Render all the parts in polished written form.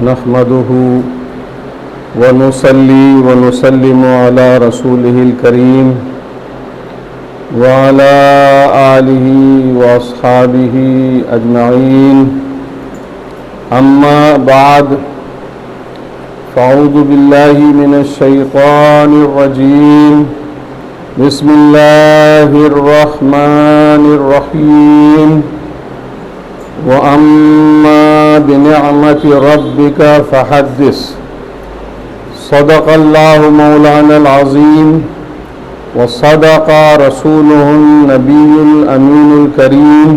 نحمده ونصلي ونسلم على رسوله الكريم وعلى آله وأصحابه أجمعين أما بعد فأعوذ بالله من الشيطان الرجيم بسم الله الرحمن الرحيم وأما بنعمة ربك فحدث صدق الله مولانا العظيم وصدق رسوله النبي الأمين الكريم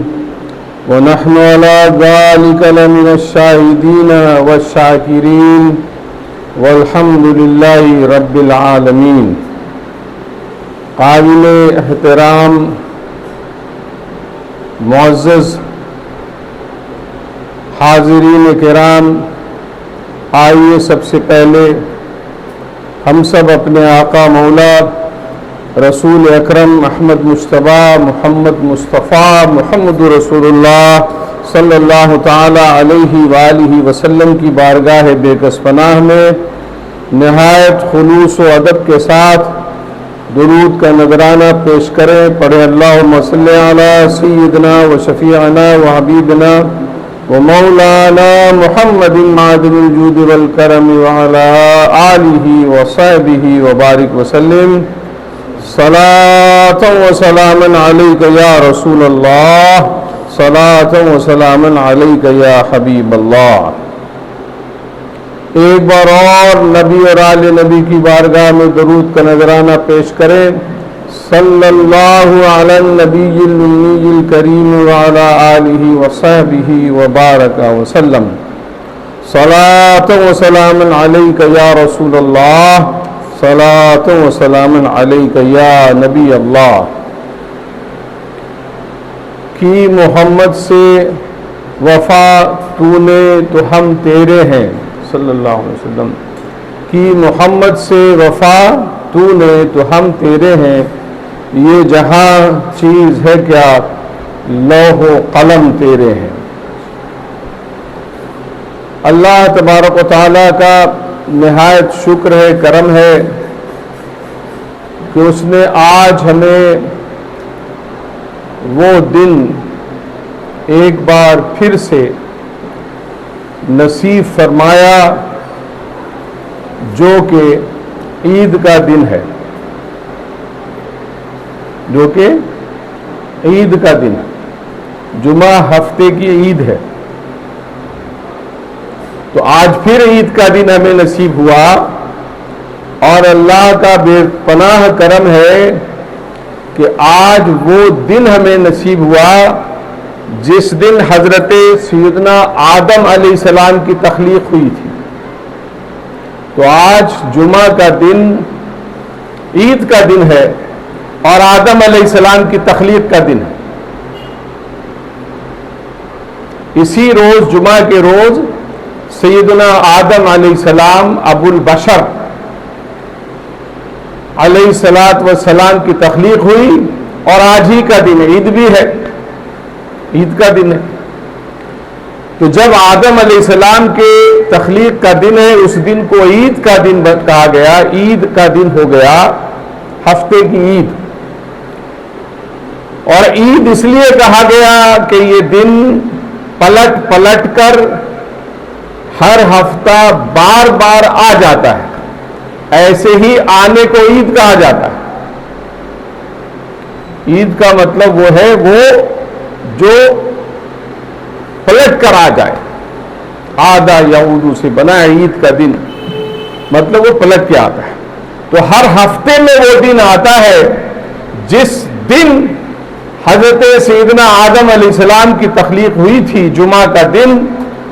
ونحن على ذلك لمن الشاهدين والشاكرين والحمد لله رب العالمين. قابل احترام معزز حاضرین کرام، آئیے سب سے پہلے ہم سب اپنے آقا مولا رسول اکرم احمد مجتبیٰ محمد مصطفیٰ محمد رسول اللہ صلی اللہ تعالی علیہ وآلہ وسلم کی بارگاہ بے کس پناہ میں نہایت خلوص و ادب کے ساتھ درود کا نذرانہ پیش کریں. پڑھیں اللہم صلی علی سیدنا و شفیعنا و حبیبنا ومولانا محمد معدن الجود والکرم وعلى آلہ وصحبہ وبارک وسلم. صلاۃ و سلام علیک یا رسول اللہ، صلاۃ و سلام علیک یا حبیب اللہ. ایک بار اور نبی اور آل نبی کی بارگاہ میں درود کا نذرانہ پیش کریں. صلی اللہ علی النبی الامی الکریم وعلی آلہ وصحبہ وبارک وسلم. صلاۃ و سلام علیک یا رسول اللہ، صلاۃ و سلام علیک یا نبی اللہ. کی محمد سے وفا تو نے تو ہم تیرے ہیں صلی اللہ علیہ وسلم. کی محمد سے وفا تو نے تو ہم تیرے ہیں، یہ جہاں چیز ہے کیا لوح و قلم تیرے ہیں. اللہ تبارک و تعالیٰ کا نہایت شکر ہے، کرم ہے کہ اس نے آج ہمیں وہ دن ایک بار پھر سے نصیب فرمایا جو کہ عید کا دن ہے، جو کہ عید کا دن ہے. جمعہ ہفتے کی عید ہے، تو آج پھر عید کا دن ہمیں نصیب ہوا، اور اللہ کا بے پناہ کرم ہے کہ آج وہ دن ہمیں نصیب ہوا جس دن حضرت سیدنا آدم علیہ السلام کی تخلیق ہوئی تھی. تو آج جمعہ کا دن عید کا دن ہے اور آدم علیہ السلام کی تخلیق کا دن ہے. اسی روز جمعہ کے روز سیدنا آدم علیہ السلام ابو البشر علیہ السلام کی تخلیق ہوئی، اور آج ہی کا دن ہے، عید بھی ہے، عید کا دن ہے. تو جب آدم علیہ السلام کے تخلیق کا دن ہے، اس دن کو عید کا دن کہا گیا، عید کا دن ہو گیا، ہفتے کی عید. اور عید اس لیے کہا گیا کہ یہ دن پلٹ پلٹ کر ہر ہفتہ بار بار آ جاتا ہے، ایسے ہی آنے کو عید کہا جاتا ہے. عید کا مطلب وہ ہے وہ جو پلٹ کر آ جائے. آدھا یعودو سے بنا ہے عید کا دن، مطلب وہ پلٹ کے آتا ہے. تو ہر ہفتے میں وہ دن آتا ہے جس دن حضرت سیدنا آدم علیہ السلام کی تخلیق ہوئی تھی، جمعہ کا دن.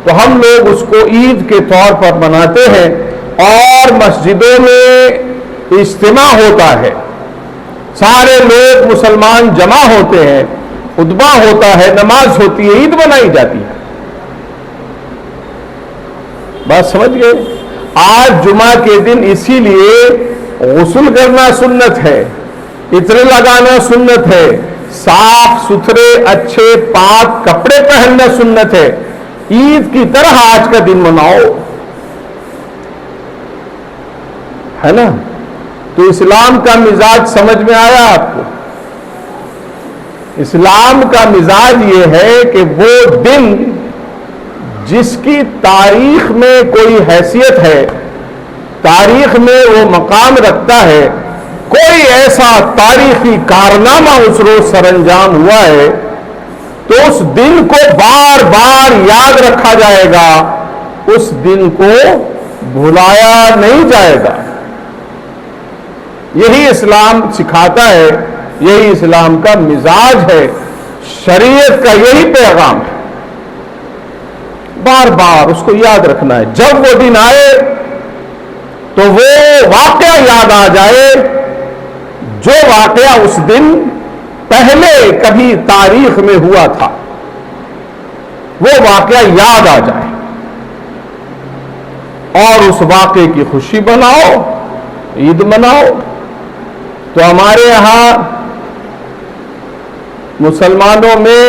تو ہم لوگ اس کو عید کے طور پر مناتے ہیں، اور مسجدوں میں اجتماع ہوتا ہے، سارے لوگ مسلمان جمع ہوتے ہیں، خطبہ ہوتا ہے، نماز ہوتی ہے، عید منائی جاتی ہے. بات سمجھ گئے؟ آج جمعہ کے دن اسی لیے غسل کرنا سنت ہے، عطر لگانا سنت ہے، صاف ستھرے اچھے پاک کپڑے پہننا سنت ہے. عید کی طرح آج کا دن مناؤ. ہے نا؟ تو اسلام کا مزاج سمجھ میں آیا آپ کو؟ اسلام کا مزاج یہ ہے کہ وہ دن جس کی تاریخ میں کوئی حیثیت ہے، تاریخ میں وہ مقام رکھتا ہے، کوئی ایسا تاریخی کارنامہ اس روز سر انجام ہوا ہے تو اس دن کو بار بار یاد رکھا جائے گا، اس دن کو بھلایا نہیں جائے گا۔ یہی اسلام سکھاتا ہے، یہی اسلام کا مزاج ہے، شریعت کا یہی پیغام ہے۔ بار بار اس کو یاد رکھنا ہے، جب وہ دن آئے تو وہ واقعہ یاد آ جائے جو واقعہ اس دن پہلے کبھی تاریخ میں ہوا تھا، وہ واقعہ یاد آ جائے اور اس واقعے کی خوشی مناؤ، عید مناؤ۔ تو ہمارے یہاں مسلمانوں میں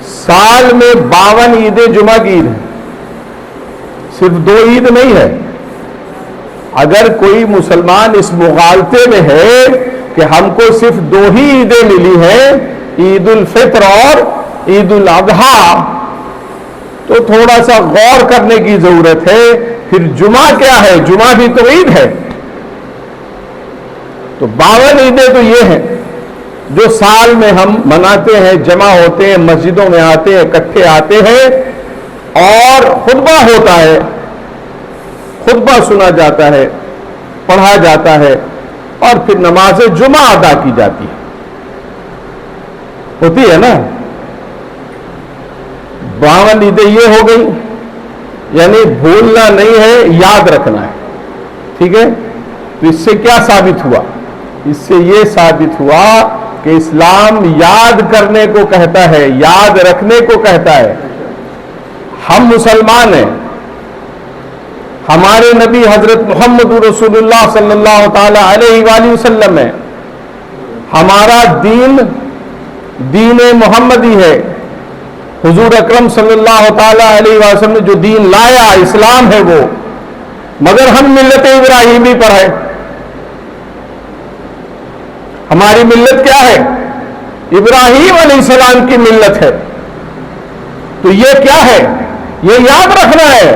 سال میں 52 عیدیں جمعہ کی عید ہے، صرف 2 عید نہیں ہے۔ اگر کوئی مسلمان اس مغالطے میں ہے کہ ہم کو صرف 2 ہی عیدیں ملی ہیں، عید الفطر اور عید الاضحیٰ، تو تھوڑا سا غور کرنے کی ضرورت ہے۔ پھر جمعہ کیا ہے؟ جمعہ بھی تو عید ہے۔ تو 52 عیدیں تو یہ ہیں جو سال میں ہم مناتے ہیں، جمع ہوتے ہیں، مسجدوں میں آتے ہیں، اکٹھے آتے ہیں اور خطبہ ہوتا ہے، خطبہ سنا جاتا ہے، پڑھا جاتا ہے اور پھر نماز جمعہ ادا کی جاتی ہے، ہوتی ہے نا۔ 52 عیدیں یہ ہو گئی، یعنی بھولنا نہیں ہے، یاد رکھنا ہے، ٹھیک ہے۔ تو اس سے کیا ثابت ہوا؟ اس سے یہ ثابت ہوا کہ اسلام یاد کرنے کو کہتا ہے، یاد رکھنے کو کہتا ہے۔ ہم مسلمان ہیں، ہمارے نبی حضرت محمد رسول اللہ صلی اللہ تعالی علیہ وآلہ وسلم ہے، ہمارا دین دین محمدی ہے۔ حضور اکرم صلی اللہ تعالی علیہ وآلہ وسلم نے جو دین لایا اسلام ہے وہ، مگر ہم ملت ابراہیمی پر ہے۔ ہماری ملت کیا ہے؟ ابراہیم علیہ السلام کی ملت ہے۔ تو یہ کیا ہے؟ یہ یاد رکھنا ہے۔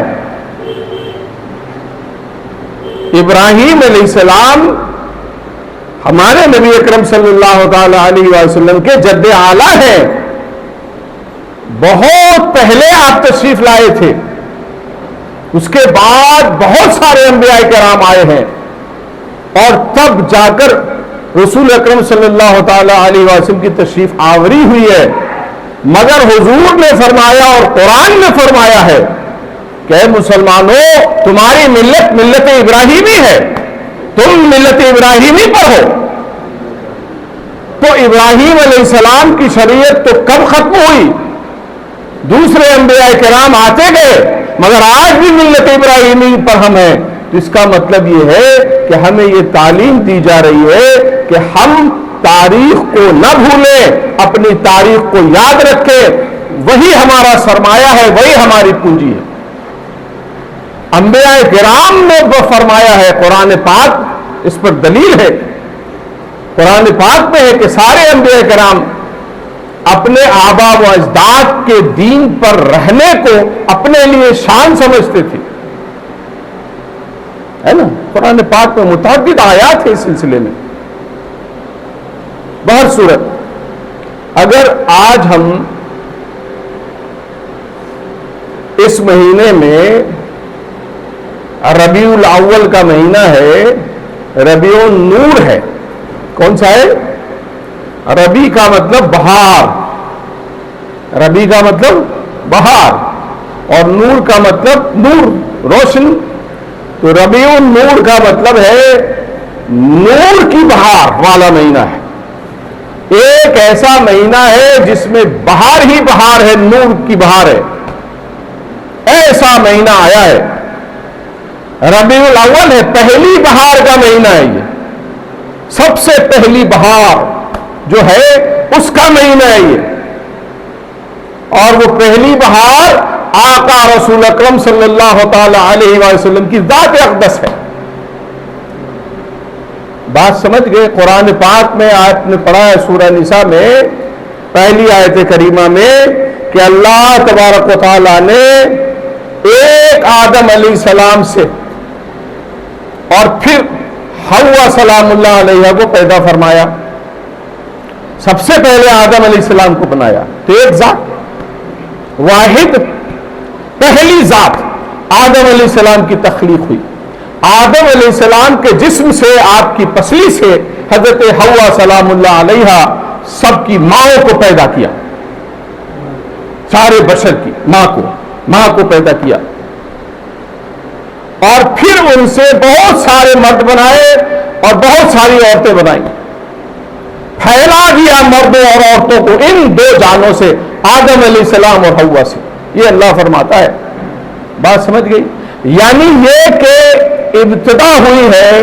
ابراہیم علیہ السلام ہمارے نبی اکرم صلی اللہ تعالی علیہ وسلم کے جد اعلیٰ ہیں۔ بہت پہلے آپ تشریف لائے تھے، اس کے بعد بہت سارے انبیاء کرام آئے ہیں اور تب جا کر رسول اکرم صلی اللہ تعالی علیہ وسلم کی تشریف آوری ہوئی ہے۔ مگر حضور نے فرمایا اور قرآن نے فرمایا ہے کہ اے مسلمانوں، تمہاری ملت ملت ابراہیمی ہے، تم ملت ابراہیمی پر ہو۔ تو ابراہیم علیہ السلام کی شریعت تو کب ختم ہوئی؟ دوسرے انبیاء کرام آتے گئے، مگر آج بھی ملت ابراہیمی پر ہم ہیں۔ اس کا مطلب یہ ہے کہ ہمیں یہ تعلیم دی جا رہی ہے کہ ہم تاریخ کو نہ بھولیں، اپنی تاریخ کو یاد رکھیں، وہی ہمارا سرمایہ ہے، وہی ہماری پونجی ہے۔ انبیاء کرام نے وہ فرمایا ہے، قرآن پاک اس پر دلیل ہے۔ قرآن پاک میں ہے کہ سارے انبیاء کرام اپنے آبا و اجداد کے دین پر رہنے کو اپنے لیے شان سمجھتے تھے، ہے نا۔ قرآن پاک میں متعدد آیات ہیں اس سلسلے میں۔ بہر صورت، اگر آج ہم اس مہینے میں ربیع الاول کا مہینہ ہے، ربیع النور ہے، کون سا ہے؟ ربیع کا مطلب بہار، ربیع کا مطلب بہار اور نور کا مطلب نور، روشن۔ تو ربیع النور کا مطلب ہے نور کی بہار والا مہینہ ہے۔ ایک ایسا مہینہ ہے جس میں بہار ہی بہار ہے، نور کی بہار ہے، ایسا مہینہ آیا ہے۔ ربیع الاول ہے، پہلی بہار کا مہینہ ہے، یہ سب سے پہلی بہار جو ہے اس کا مہینہ ہے یہ۔ اور وہ پہلی بہار آقا رسول اکرم صلی اللہ تعالی علیہ وسلم کی ذات اقدس ہے۔ بات سمجھ گئے؟ قرآن پاک میں آپ نے پڑھا ہے سورہ نساء میں پہلی آیت کریمہ میں کہ اللہ تبارک و تعالیٰ نے ایک آدم علیہ السلام سے اور پھر حوا سلام اللہ علیہ کو پیدا فرمایا. سب سے پہلے آدم علیہ السلام کو بنایا. تو ایک ذات واحد پہلی ذات آدم علیہ السلام کی تخلیق ہوئی. آدم علیہ السلام کے جسم سے آپ کی پسلی سے حضرت حوا سلام اللہ علیہ سب کی ماں کو پیدا کیا. سارے بشر کی ماں کو پیدا کیا اور پھر ان سے بہت سارے مرد بنائے اور بہت ساری عورتیں بنائیں. پھیلا دیا مردوں اور عورتوں کو ان دو جانوں سے آدم علیہ السلام اور حوا سے. یہ اللہ فرماتا ہے. بات سمجھ گئی؟ یعنی یہ کہ ابتدا ہوئی ہے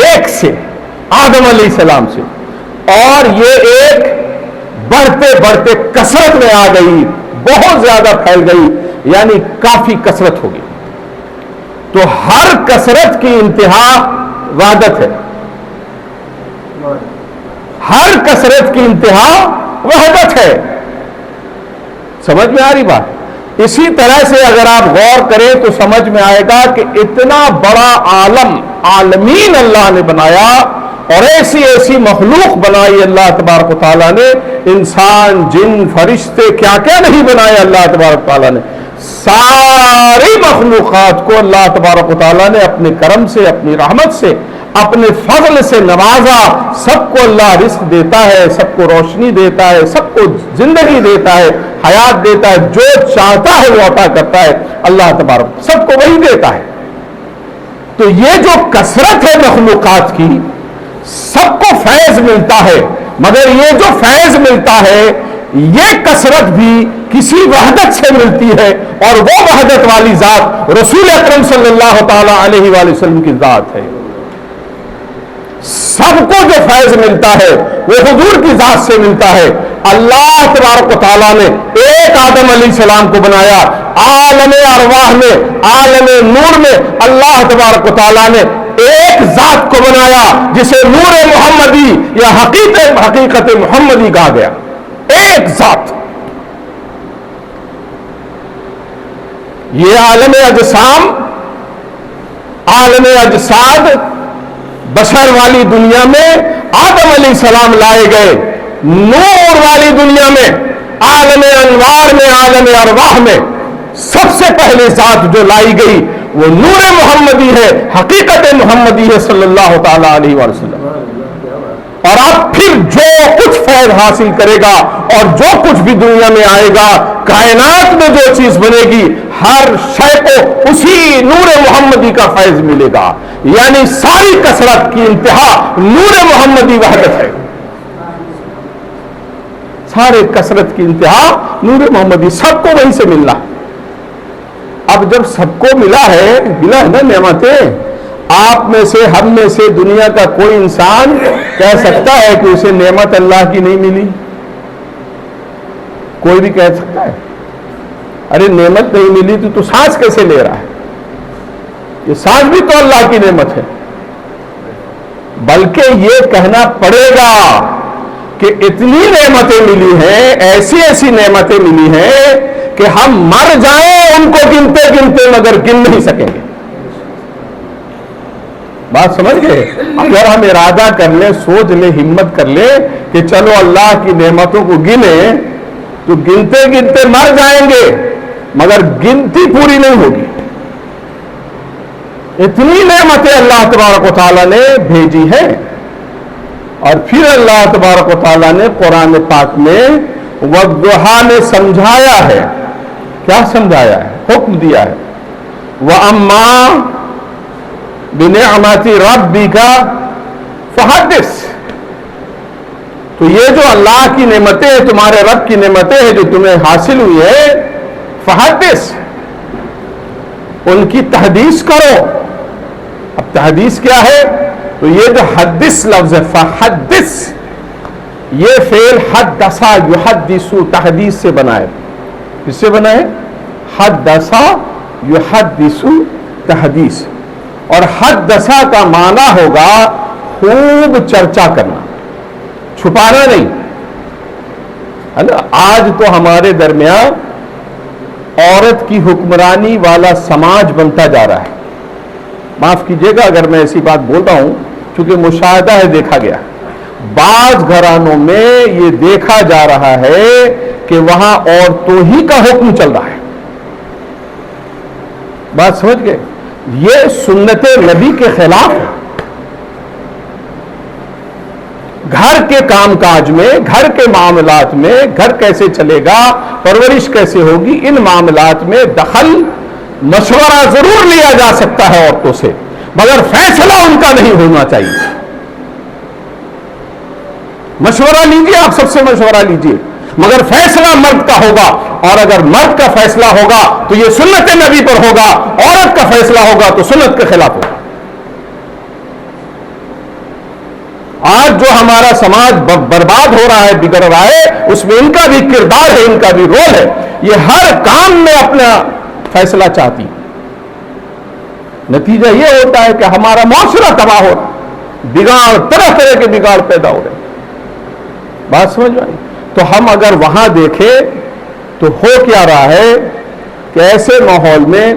ایک سے آدم علیہ السلام سے اور یہ ایک بڑھتے بڑھتے کثرت میں آ گئی, بہت زیادہ پھیل گئی, یعنی کافی کثرت ہوگی. تو ہر کثرت کی انتہا وحدت ہے. ہر کثرت کی انتہا وحدت ہے. سمجھ میں آ رہی بات؟ اسی طرح سے اگر آپ غور کریں تو سمجھ میں آئے گا کہ اتنا بڑا عالم عالمین اللہ نے بنایا اور ایسی ایسی مخلوق بنائی اللہ تبارک و تعالیٰ نے. انسان جن فرشتے کیا کیا نہیں بنائے اللہ تبارک و تعالیٰ نے. ساری مخلوقات کو اللہ تبارک و تعالیٰ نے اپنے کرم سے, اپنی رحمت سے, اپنے فضل سے نوازا. سب کو اللہ رزق دیتا ہے, سب کو روشنی دیتا ہے, سب کو زندگی دیتا ہے, حیات دیتا ہے. جو چاہتا ہے وہ عطا کرتا ہے اللہ تبارک, سب کو وہی دیتا ہے. تو یہ جو کثرت ہے مخلوقات کی, سب کو فیض ملتا ہے, مگر یہ جو فیض ملتا ہے یہ کثرت بھی کسی وحدت سے ملتی ہے اور وہ وحدت والی ذات رسول اکرم صلی اللہ تعالی علیہ وآلہ وسلم کی ذات ہے. سب کو جو فیض ملتا ہے وہ حضور کی ذات سے ملتا ہے. اللہ تبارک و تعالیٰ نے ایک آدم علیہ السلام کو بنایا. عالم ارواح میں, عالم نور میں اللہ تبارک و تعالیٰ نے ایک ذات کو بنایا جسے نور محمدی یا حقیقت محمدی کہا گیا. ایک ذات. یہ عالم اجسام, عالم اجساد, بشر والی دنیا میں آدم علیہ السلام لائے گئے. نور والی دنیا میں, عالم انوار میں, عالم ارواح میں سب سے پہلے ذات جو لائی گئی وہ نور محمدی ہے, حقیقت محمدی ہے صلی اللہ تعالی علیہ وآلہ وسلم. اور اب پھر جو کچھ فیض حاصل کرے گا اور جو کچھ بھی دنیا میں آئے گا, کائنات میں جو چیز بنے گی, ہر شے کو اسی نور محمدی کا فیض ملے گا. یعنی ساری کثرت کی انتہا نور محمدی وحدت ہے. سارے کثرت کی انتہا نور محمدی, سب کو وہیں سے ملنا. اب جب سب کو ملا ہے نا نعمتیں, آپ میں سے, ہم میں سے دنیا کا کوئی انسان کہہ سکتا ہے کہ اسے نعمت اللہ کی نہیں ملی؟ کوئی بھی کہہ سکتا ہے؟ ارے نعمت نہیں ملی تو سانس کیسے لے رہا ہے؟ یہ سانس بھی تو اللہ کی نعمت ہے. بلکہ یہ کہنا پڑے گا کہ اتنی نعمتیں ملی ہیں, ایسی ایسی نعمتیں ملی ہیں کہ ہم مر جائیں ان کو گنتے گنتے مگر گن نہیں سکیں گے. بات سمجھ گئے؟ اگر ہم ارادہ کر لیں, سوچ لیں, ہمت کر لیں کہ چلو اللہ کی نعمتوں کو گنیں تو گنتے گنتے مر جائیں گے مگر گنتی پوری نہیں ہوگی. اتنی نعمتیں اللہ تبارک و تعالیٰ نے بھیجی ہیں. اور پھر اللہ تبارک و تعالیٰ نے قرآن پاک میں والضحیٰ میں سمجھایا ہے. کیا سمجھایا ہے؟ حکم دیا ہے وَأَمَّا بِنِعْمَةِ رَبِّكَ فَحَدِّثْ. تو یہ جو اللہ کی نعمتیں ہیں, تمہارے رب کی نعمتیں ہیں جو تمہیں حاصل ہوئی ہے, فحدث, ان کی تحدیث کرو. اب تحدیث کیا ہے؟ تو یہ جو حدث لفظ ہے, فحدث, یہ فعل حدثا یحدثو تحدیث سے بنا ہے. کس سے بنا ہے؟ حدثا یحدثو تحدیث. اور حدثا کا معنی ہوگا خوب چرچا کرنا، چھپانا نہیں، ہے نا۔ آج تو ہمارے درمیان عورت کی حکمرانی والا سماج بنتا جا رہا ہے۔ معاف کیجیے گا اگر میں ایسی بات بول رہا ہوں، چونکہ مشاہدہ ہے، دیکھا گیا بعض گھرانوں میں یہ دیکھا جا رہا ہے کہ وہاں عورتوں ہی کا حکم چل رہا ہے۔ بات سمجھ گئے؟ یہ سنت نبی کے خلاف ہے۔ گھر کے کام کاج میں، گھر کے معاملات میں، گھر کیسے چلے گا، پرورش کیسے ہوگی، ان معاملات میں دخل مشورہ ضرور لیا جا سکتا ہے عورتوں سے، مگر فیصلہ ان کا نہیں ہونا چاہیے۔ مشورہ لیجیے، آپ سب سے مشورہ لیجیے، مگر فیصلہ مرد کا ہوگا، اور اگر مرد کا فیصلہ ہوگا تو یہ سنت نبی پر ہوگا، عورت کا فیصلہ ہوگا تو سنت کے خلاف ہوگا۔ آج جو ہمارا سماج برباد ہو رہا ہے، بگڑ رہا ہے، اس میں ان کا بھی کردار ہے، ان کا بھی رول ہے۔ یہ ہر کام میں اپنا فیصلہ چاہتی، نتیجہ یہ ہوتا ہے کہ ہمارا معاشرہ تباہ ہو رہا ہے، بگاڑ، طرح طرح کے بگاڑ پیدا ہو رہے ہیں۔ بات سمجھ میں آئی؟ تو ہم اگر وہاں دیکھیں تو ہو کیا رہا ہے کہ ایسے ماحول میں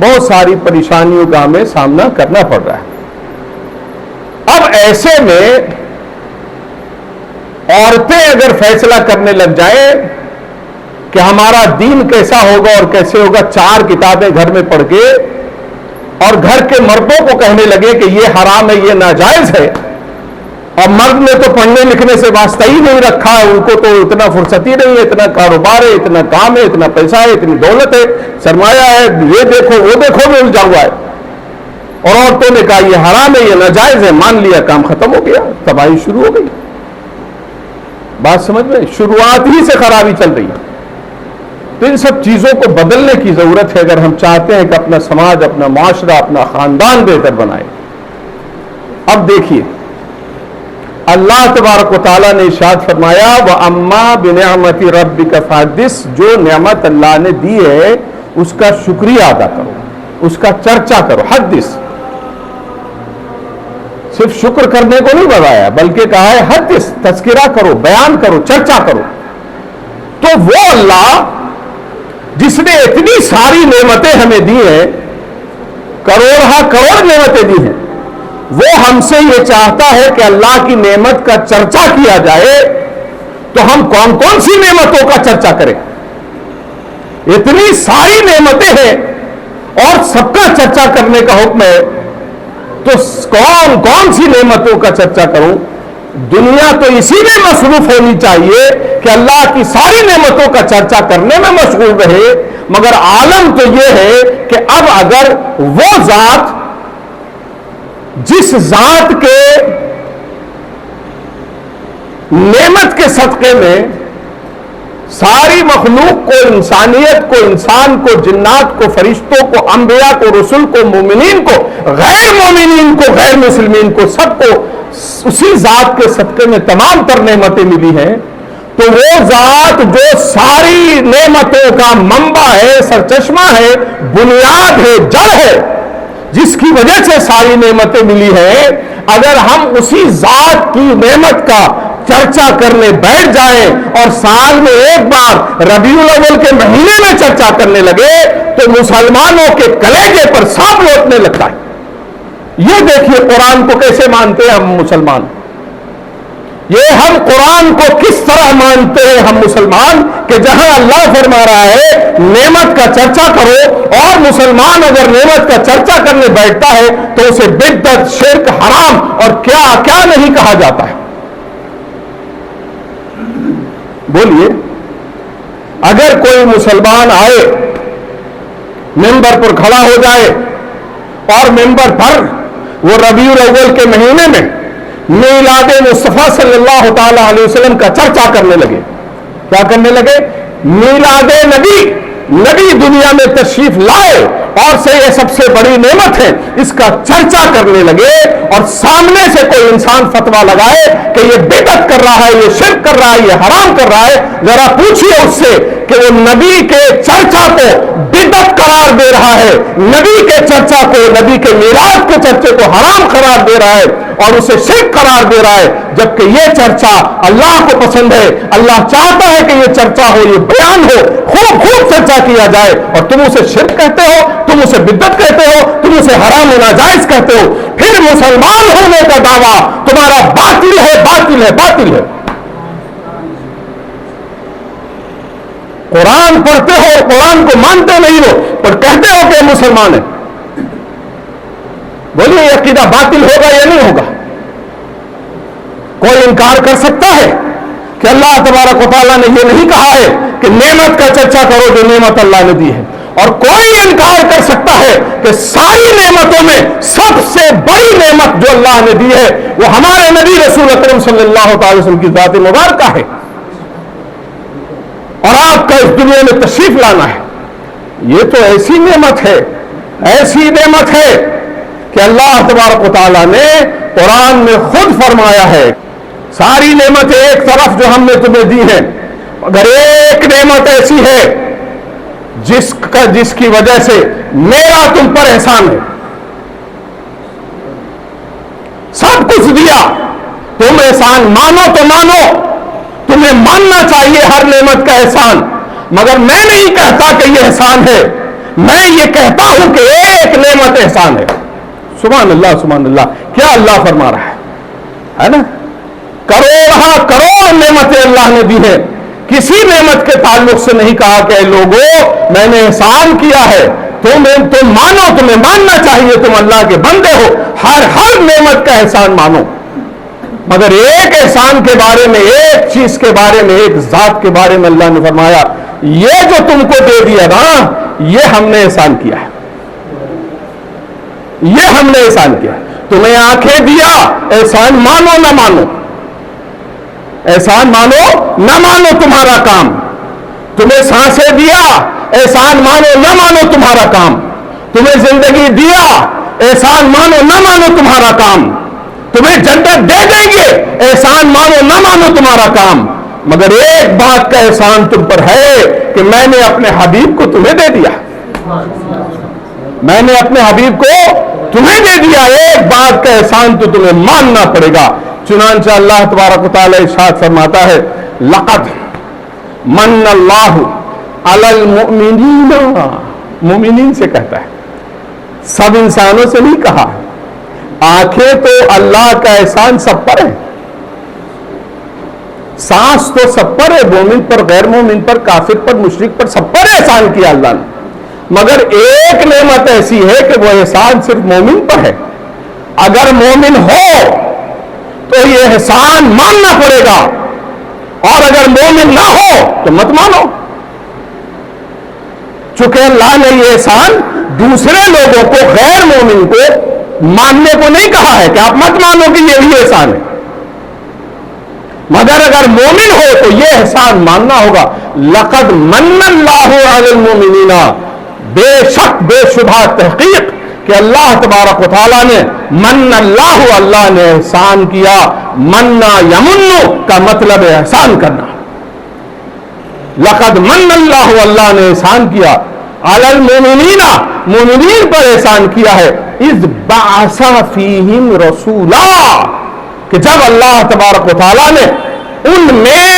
بہت ساری پریشانیوں کا ہمیں سامنا کرنا پڑ رہا ہے۔ اب ایسے میں عورتیں اگر فیصلہ کرنے لگ جائیں کہ ہمارا دین کیسا ہوگا اور کیسے ہوگا، 4 کتابیں گھر میں پڑھ کے، اور گھر کے مردوں کو کہنے لگے کہ یہ حرام ہے، یہ ناجائز ہے، اور مرد نے تو پڑھنے لکھنے سے واسطہ ہی نہیں رکھا ہے، ان کو تو اتنا فرصت ہی نہیں ہے، اتنا کاروبار ہے، اتنا کام ہے، اتنا پیسہ ہے، اتنی دولت ہے، سرمایہ ہے، یہ دیکھو وہ دیکھو میں الجھا ہوا ہے، اور عورتوں نے کہا یہ حرام ہے، یہ ناجائز ہے، مان لیا، کام ختم ہو گیا، تباہی شروع ہو گئی۔ بات سمجھ میں؟ شروعات ہی سے خرابی چل رہی ہے۔ تو ان سب چیزوں کو بدلنے کی ضرورت ہے اگر ہم چاہتے ہیں کہ اپنا سماج، اپنا معاشرہ، اپنا خاندان بہتر بنائے۔ اب دیکھیے اللہ تبارک و تعالیٰ نے ارشاد فرمایا وَأَمَّا بِنِعْمَةِ رَبِّكَ فَحَدِّثْ، جو نعمت اللہ نے دی ہے اس کا شکریہ ادا کرو، اس کا چرچا کرو۔ حدث صرف شکر کرنے کو نہیں بتایا، بلکہ کہا ہے حدث، تذکرہ کرو، بیان کرو، چرچا کرو۔ تو وہ اللہ جس نے اتنی ساری نعمتیں ہمیں دی ہیں، کروڑ کروڑ نعمتیں دی ہیں، وہ ہم سے یہ چاہتا ہے کہ اللہ کی نعمت کا چرچا کیا جائے، تو ہم کون کون سی نعمتوں کا چرچا کریں؟ اتنی ساری نعمتیں ہیں اور سب کا چرچا کرنے کا حکم ہے، تو کون کون سی نعمتوں کا چرچا کروں؟ دنیا تو اسی میں مصروف ہونی چاہیے کہ اللہ کی ساری نعمتوں کا چرچا کرنے میں مشغول رہے، مگر عالم تو یہ ہے کہ اب اگر وہ ذات جس ذات کے نعمت کے صدقے میں ساری مخلوق کو، انسانیت کو، انسان کو، جنات کو، فرشتوں کو، انبیاء کو، رسول کو، مومنین کو، غیر مومنین کو، غیر مسلمین کو، سب کو اسی ذات کے صدقے میں تمام تر نعمتیں ملی ہیں، تو وہ ذات جو ساری نعمتوں کا منبع ہے، سرچشمہ ہے، بنیاد ہے، جڑ ہے، جس کی وجہ سے ساری نعمتیں ملی ہیں، اگر ہم اسی ذات کی نعمت کا چرچا کرنے بیٹھ جائیں اور سال میں ایک بار ربیع الاول کے مہینے میں چرچا کرنے لگے تو مسلمانوں کے کلیجے پر سانپ لوٹنے لگتا ہے۔ یہ دیکھیے قرآن کو کیسے مانتے ہیں ہم مسلمان، یہ ہم قرآن کو کس طرح مانتے ہیں ہم مسلمان، کہ جہاں اللہ فرما رہا ہے نعمت کا چرچا کرو، اور مسلمان اگر نعمت کا چرچا کرنے بیٹھتا ہے تو اسے بدعت، شرک، حرام اور کیا کیا نہیں کہا جاتا ہے۔ بولیے، اگر کوئی مسلمان آئے ممبر پر کھڑا ہو جائے اور ممبر پر وہ ربیع الاول کے مہینے میں میلاد مصطفیٰ صلی اللہ تعالی علیہ وسلم کا چرچا کرنے لگے، کیا کرنے لگے؟ میلاد نبی، نبی دنیا میں تشریف لائے اور سے یہ سب سے بڑی نعمت ہے، اس کا چرچا کرنے لگے، اور سامنے سے کوئی انسان فتویٰ لگائے کہ یہ بدعت کر رہا ہے، یہ شرک کر رہا ہے، یہ حرام کر رہا ہے، ذرا پوچھئے اس سے کہ وہ نبی کے چرچا کو بدعت قرار دے رہا ہے، نبی کے چرچا کو، نبی کے میلاد کے چرچے کو حرام قرار دے رہا ہے، اور اسے شرک قرار دے رہا ہے، جبکہ یہ چرچا اللہ کو پسند ہے۔ اللہ چاہتا ہے کہ یہ چرچا ہو، یہ بیان ہو، خوب خوب چرچا کیا جائے، اور تم اسے شرک کہتے ہو، تم اسے بدعت کہتے ہو، تم اسے حرام و ناجائز کہتے ہو، پھر مسلمان ہونے کا دعویٰ تمہارا باطل ہے، باطل ہے، باطل ہے۔ قرآن پڑھتے ہو، قرآن کو مانتے نہیں ہو، پر کہتے ہو کہ مسلمان ہے۔ بولیے یہ عقیدہ باطل ہوگا یا نہیں ہوگا؟ کوئی انکار کر سکتا ہے کہ اللہ تبارک و تعالیٰ نے یہ نہیں کہا ہے کہ نعمت کا چرچا کرو جو نعمت اللہ نے دی ہے؟ اور کوئی انکار کر سکتا ہے کہ ساری نعمتوں میں سب سے بڑی نعمت جو اللہ نے دی ہے وہ ہمارے نبی رسول اکرم صلی اللہ تعالی وسلم کی ذات مبارکہ ہے، اور آپ کا اس دنیا میں تشریف لانا ہے؟ یہ تو ایسی نعمت ہے، ایسی نعمت ہے کہ اللہ تبارک و تعالیٰ نے قرآن میں خود فرمایا ہے، ساری نعمتیں ایک طرف جو ہم نے تمہیں دی ہیں، اگر ایک نعمت ایسی ہے جس کی وجہ سے میرا تم پر احسان ہے، سب کچھ دیا، تم احسان مانو تو مانو، تمہیں ماننا چاہیے ہر نعمت کا احسان، مگر میں نہیں کہتا کہ یہ احسان ہے، میں یہ کہتا ہوں کہ ایک نعمت احسان ہے۔ سبحان اللہ، سبحان اللہ، کیا اللہ فرما رہا ہے نا؟ کروڑ نعمتیں اللہ نے دی ہیں، کسی نعمت کے تعلق سے نہیں کہا کہ اے لوگوں میں نے احسان کیا ہے، تم مانو، تمہیں ماننا چاہیے، تم اللہ کے بندے ہو، ہر نعمت کا احسان مانو، مگر ایک احسان کے بارے میں، ایک چیز کے بارے میں، ایک ذات کے بارے میں اللہ نے فرمایا یہ جو تم کو دے دیا نا، یہ ہم نے احسان کیا ہے، یہ ہم نے احسان کیا ہے۔ تمہیں آنکھیں دیا، احسان مانو نہ مانو، احسان مانو نہ مانو تمہارا کام، تمہیں سانسیں دیا، احسان مانو نہ مانو تمہارا کام، تمہیں زندگی دیا، احسان مانو نہ مانو تمہارا کام، تمہیں جنت دے دیں گے، احسان مانو نہ مانو تمہارا کام، مگر ایک بات کا احسان تم پر ہے کہ میں نے اپنے حبیب کو تمہیں دے دیا، میں نے اپنے حبیب کو تمہیں دے دیا، ایک بات کا احسان تو تمہیں ماننا پڑے گا۔ چنانچہ اللہ تبارک و تعالی ارشاد فرماتا ہے لقد من اللہ علی المؤمنین، مومنین سے کہتا ہے، سب انسانوں سے نہیں کہا۔ آنکھیں تو اللہ کا احسان سب پر ہے، سانس تو سب پر ہے، مومن پر، غیر مومن پر، کافر پر، مشرک پر، سب پر احسان کیا اللہ نے، مگر ایک نعمت ایسی ہے کہ وہ احسان صرف مومن پر ہے۔ اگر مومن ہو تو یہ احسان ماننا پڑے گا، اور اگر مومن نہ ہو تو مت مانو، چونکہ اللہ نے یہ احسان دوسرے لوگوں کو، غیر مومن کو ماننے کو نہیں کہا ہے کہ آپ مت مانو کہ یہ بھی احسان ہے، مگر اگر مومن ہو تو یہ احسان ماننا ہوگا۔ لقد من اللہ علی المؤمنین، بے شک، بے شبہ، تحقیق کہ اللہ تبارک و تعالیٰ نے، من اللہ، اللہ نے احسان کیا، مننا یمنو کا مطلب ہے احسان کرنا، لقد من اللہ، اللہ نے احسان کیا، علی المؤمنین، مومنین پر احسان کیا ہے، اذ بعث فیہم رسولا، کہ جب اللہ تبارک و تعالیٰ نے ان میں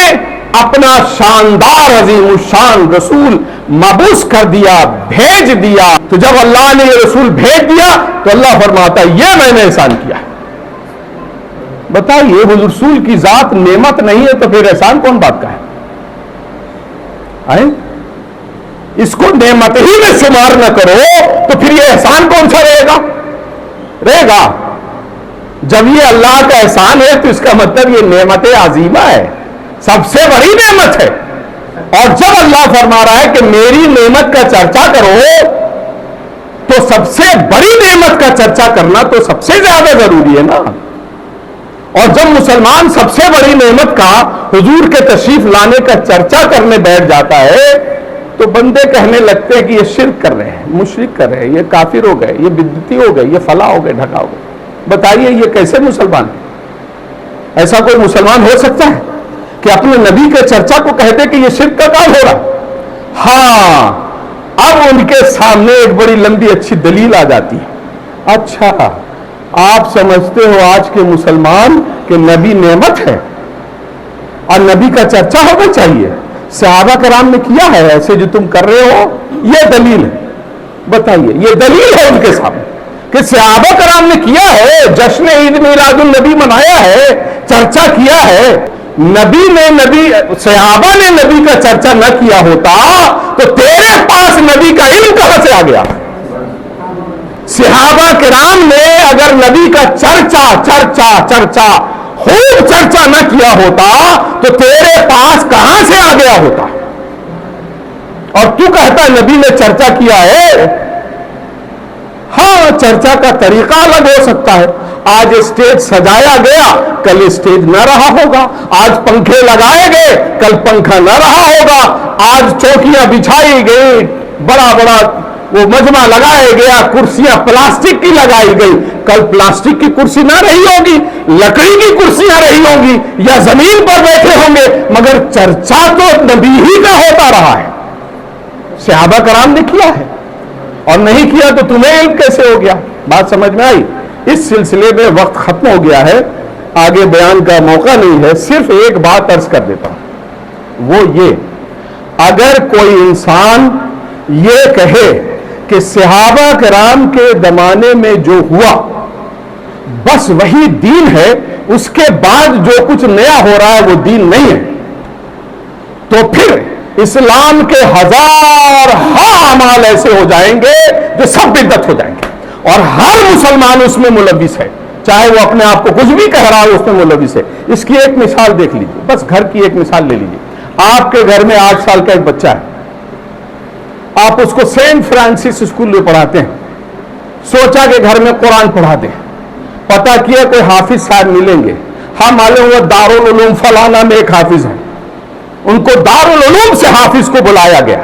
اپنا شاندار عظیم الشان رسول مبعوث کر دیا، بھیج دیا، تو جب اللہ نے یہ رسول بھیج دیا تو اللہ فرماتا ہے یہ میں نے احسان کیا۔ بتائیے وہ رسول کی ذات نعمت نہیں ہے تو پھر احسان کون بات کا ہے؟ اس کو نعمت ہی میں شمار نہ کرو تو پھر یہ احسان کون سا رہے گا؟ جب یہ اللہ کا احسان ہے تو اس کا مطلب یہ نعمت عظیمہ ہے، سب سے بڑی نعمت ہے، اور جب اللہ فرما رہا ہے کہ میری نعمت کا چرچا کرو تو سب سے بڑی نعمت کا چرچا کرنا تو سب سے زیادہ ضروری ہے نا۔ اور جب مسلمان سب سے بڑی نعمت کا، حضور کے تشریف لانے کا چرچا کرنے بیٹھ جاتا ہے تو بندے کہنے لگتے ہیں کہ یہ شرک کر رہے ہیں، مشرک کر رہے ہیں، یہ کافر ہو گئے، یہ بدعتی ہو گئے، یہ فلاں ہو گئے، ڈھکا ہو گئے۔ بتائیے یہ کیسے مسلمان ہے؟ ایسا کوئی مسلمان ہو سکتا ہے کہ اپنے نبی کے چرچا کو کہتے کہ یہ شرک کا کام ہو رہا؟ ہاں، اب ان کے سامنے ایک بڑی لمبی اچھی دلیل آ جاتی ہے، اچھا آپ سمجھتے ہو آج کے مسلمان کہ نبی نعمت ہے اور نبی کا چرچا ہونا چاہیے؟ صحابہ کرام نے کیا ہے ایسے جو تم کر رہے ہو؟ یہ دلیل ہے، بتائیے، یہ دلیل ہے ان کے سامنے کہ صحابہ کرام نے کیا ہے، جشن عید میلاد النبی منایا ہے، چرچا کیا ہے۔ صحابہ نے نبی کا چرچا نہ کیا ہوتا تو تیرے پاس نبی کا علم کہاں سے آ گیا؟ صحابہ کرام نے اگر نبی کا چرچا خوب چرچا نہ کیا ہوتا تو تیرے پاس کہاں سے آ گیا ہوتا؟ اور تو کہتا ہے نبی نے چرچا کیا ہے۔ ہاں، چرچا کا طریقہ الگ ہو سکتا ہے، آج اسٹیج سجایا گیا، کل اسٹیج نہ رہا ہوگا، آج پنکھے لگائے گئے، کل پنکھا نہ رہا ہوگا، آج چوکیاں بچھائی گئی، بڑا وہ مجمع لگایا گیا، کرسیاں پلاسٹک کی لگائی گئی، کل پلاسٹک کی کرسی نہ رہی ہوگی، لکڑی کی کرسیاں رہی ہوں گی یا زمین پر بیٹھے ہوں گے، مگر چرچا تو نبی ہی کا ہوتا رہا ہے۔ صحابہ کرام نے کیا ہے اور نہیں کیا تو تمہیں علم کیسے ہو گیا؟ بات سمجھ میں آئی؟ اس سلسلے میں وقت ختم ہو گیا ہے، آگے بیان کا موقع نہیں ہے، صرف ایک بات عرض کر دیتا ہوں، وہ یہ، اگر کوئی انسان یہ کہے کہ صحابہ کرام کے زمانے میں جو ہوا بس وہی دین ہے، اس کے بعد جو کچھ نیا ہو رہا ہے وہ دین نہیں ہے، تو پھر اسلام کے ہزار اعمال ایسے ہو جائیں گے جو سب بدعت ہو جائیں گے، اور ہر مسلمان اس میں ملوث ہے، چاہے وہ اپنے آپ کو کچھ بھی کہہ رہا ہے، اس میں ملوث ہے۔ اس کی ایک مثال دیکھ لیجیے، بس گھر کی ایک مثال لے لیجیے۔ آپ کے گھر میں 8 سال کا ایک بچہ ہے، آپ اس کو سینٹ فرانسس اسکول میں پڑھاتے ہیں، سوچا کہ گھر میں قرآن پڑھا دیں، پتہ کیا کوئی حافظ صاحب ملیں گے، ہم معلوم ہوا دارالعلوم فلانا میں ایک حافظ ہے، ان کو دارالعلوم سے حافظ کو بلایا گیا،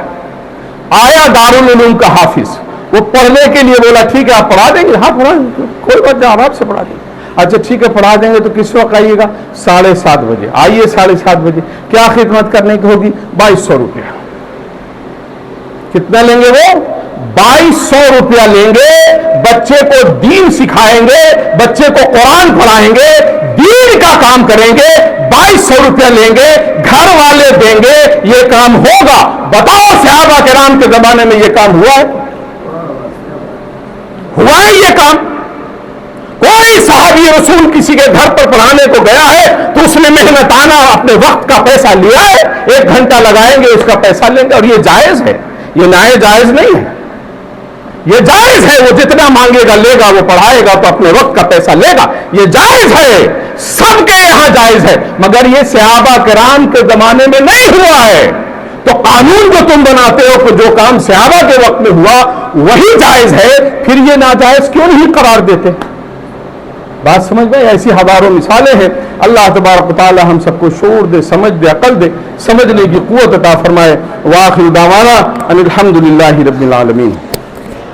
آیا دارالعلوم کا حافظ، وہ پڑھنے کے لیے بولا ٹھیک ہے آپ پڑھا دیں گے؟ ہاں پڑھا دیں گے، کوئی بات نہیں، آپ سے پڑھا دیں گے۔ اچھا ٹھیک ہے پڑھا دیں گے، تو کس وقت آئیے گا؟ 7:30 بجے آئیے، 7:30 بجے۔ کیا خدمت کرنے کی ہوگی؟ 2200 روپیہ۔ کتنا لیں گے وہ؟ 2200 روپیہ لیں گے، بچے کو دین سکھائیں گے، بچے کو قرآن پڑھائیں گے، دین کا کام کریں گے، 2200 روپیہ لیں گے، گھر والے دیں گے، یہ کام ہوگا؟ بتاؤ صحابہ کرام کے زمانے میں یہ کام ہوا ہے؟ ہوا ہے یہ کام؟ کوئی صحابی رسول کسی کے گھر پر پڑھانے کو گیا ہے تو اس نے محنتانہ اپنے وقت کا پیسہ لیا ہے، 1 گھنٹہ لگائیں گے اس کا پیسہ لیں گے، اور یہ جائز ہے، یہ ناجائز نہیں ہے، یہ جائز ہے۔ وہ جتنا مانگے گا لے گا، وہ پڑھائے گا تو اپنے وقت کا پیسہ لے گا، یہ جائز ہے، سب کے یہاں جائز ہے، مگر یہ صحابہ کرام کے زمانے میں نہیں ہوا ہے۔ تو قانون جو تم بناتے ہو کہ جو کام صحابہ کے وقت میں ہوا وہی جائز ہے، پھر یہ ناجائز کیوں نہیں قرار دیتے؟ بات سمجھ میں؟ ایسی ہزاروں مثالیں ہیں۔ اللہ تبارک و تعالی ہم سب کو شعور دے، سمجھ دے، عقل دے، سمجھنے کی قوت عطا فرمائے۔ وآخر دعوانا ان الحمدللہ رب العالمین۔